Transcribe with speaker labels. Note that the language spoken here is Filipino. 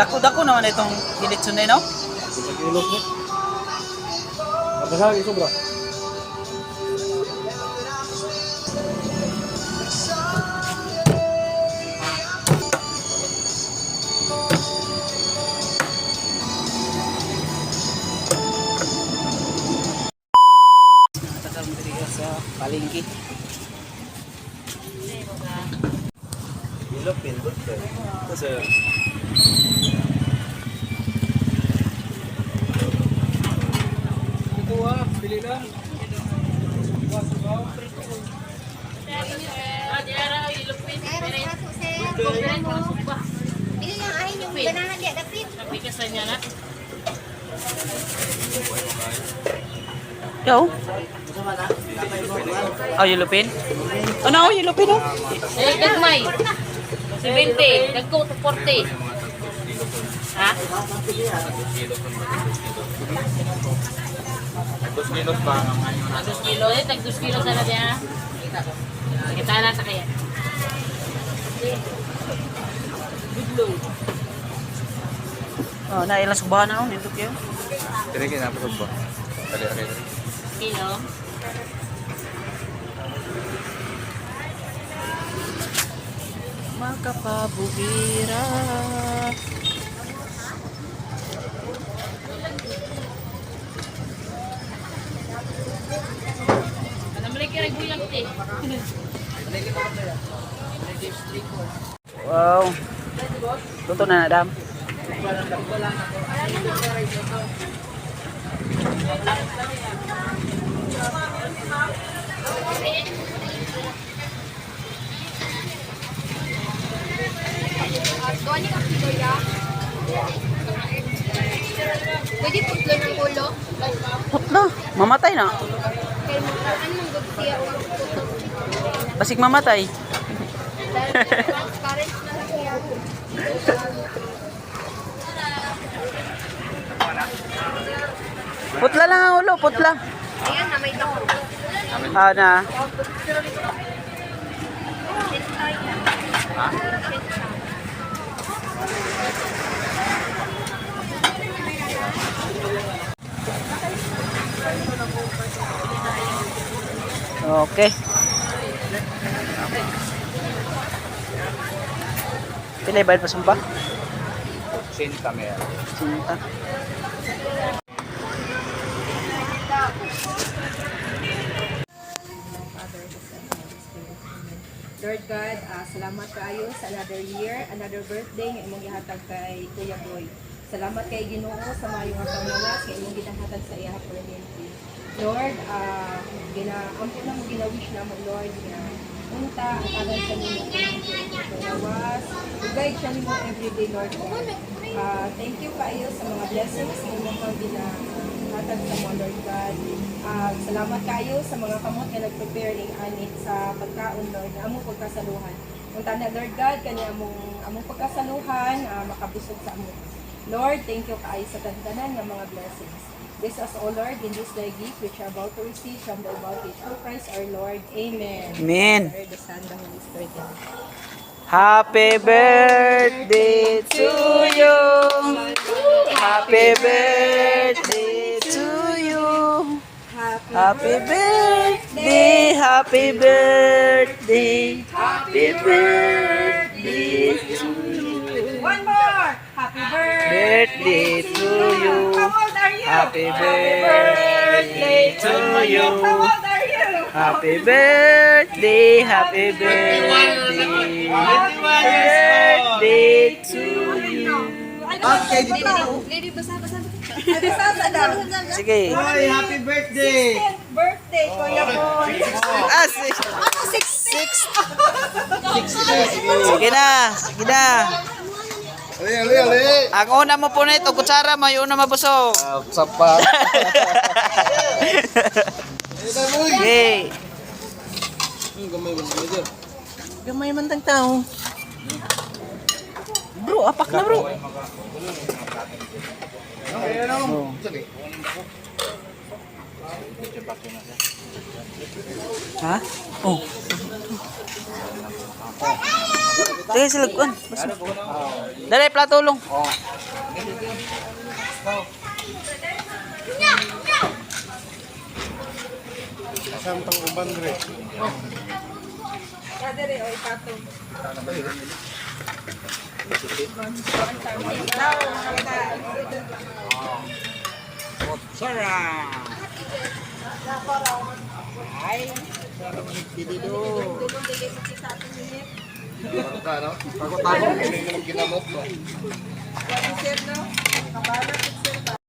Speaker 1: Dako-dako naman itong kilitson na, no?
Speaker 2: Sa kilos mo. Kapasagi, sobra.
Speaker 1: Nakatawag dito sa palengke.
Speaker 2: Ilok, pindot ka. Kasi... Bili lang.
Speaker 3: Bili lang ay yung ganahan dia dapit.
Speaker 1: Yo. Oh, yelupin? Ano, yelupin, oh?
Speaker 4: Eh, gagmay. 70. Nagko 40. Ha?
Speaker 2: 2 kilos ba?
Speaker 4: 2 kilo. Eh, tag 2 kilo sana dia. Kita na sa kaya.
Speaker 1: Oh, nailang subahan na, oh. Nito kayo.
Speaker 2: Tiri kayo napasog ba? Dali na kayo.
Speaker 4: Kilo.
Speaker 1: Makapabubira.
Speaker 4: Namalik kaya guyang te.
Speaker 1: Wow. Tuto na, Adam.
Speaker 3: Doon yung kilo ya. Pwede putlo ng ulo.
Speaker 1: Putla. Mamatay na.
Speaker 3: Kaya magkaan ng good siya o putok.
Speaker 1: Basig mamatay.
Speaker 3: Dahil transparent na lang siya.
Speaker 1: Putla lang ang ulo, putla.
Speaker 3: Ayan na, may dako.
Speaker 1: Ah, na. Okay. Pilay bayad pa sumpa?
Speaker 2: Sinta meron.
Speaker 1: Sinta.
Speaker 5: Lord God, salamat kayo sa another year, another birthday nga imong gihatag kay Kuya Boy. Salamat kay Ginoo sa mayong nga panglawas nga imong gihatag sa iya permanente. Lord, ampo na mo ginawish na mo Lord nga unta ang tanan sa nimo panglawas. Guide siya nimo everyday Lord God. Thank you kayo sa mga blessings nga imong kang ginahatag sa mo Lord God. Salamat kayo sa mga kamot nga nag-prepare ning anit sa pagkaon Lord na among pagkasaluhan. Unta na Lord God kani among pagkasaluhan makabusog sa amo. Lord, thank you kayo sa tantanan nga mga blessings. This is all Lord in this thy gift which you are about to receive from the Almighty through Christ our Lord. Amen.
Speaker 1: Amen.
Speaker 5: Lord, the Son, the Holy Spirit.
Speaker 1: Happy birthday to you. Happy birthday to you. Happy birthday, happy birthday, happy birthday to you.
Speaker 5: One more! Happy
Speaker 1: Birthday to you.
Speaker 5: How old are you?
Speaker 1: Happy birthday to you.
Speaker 5: How old are you?
Speaker 1: Happy birthday, happy birthday, happy birthday to you.
Speaker 5: Lady, basa. Basa daw.
Speaker 1: Sige.
Speaker 2: Hoy, happy birthday!
Speaker 5: 10th birthday, Kuya Boy.
Speaker 1: Ah, six. Sige na, sige na.
Speaker 2: Ali.
Speaker 1: Ang una mo po nito, kutsara, may una mabusog.
Speaker 2: Sapa.
Speaker 1: Sige.
Speaker 2: Gamay dyan.
Speaker 1: Gamay man tang tao. Bro, apak na bro. Ha? Oh. Tingnan sila kuan. Dali platulong.
Speaker 2: Santang uban dre.
Speaker 5: Kadere o ipatong.
Speaker 2: Pagkatapos, ginamot mo.
Speaker 5: Sir, no? Kabalan, sir.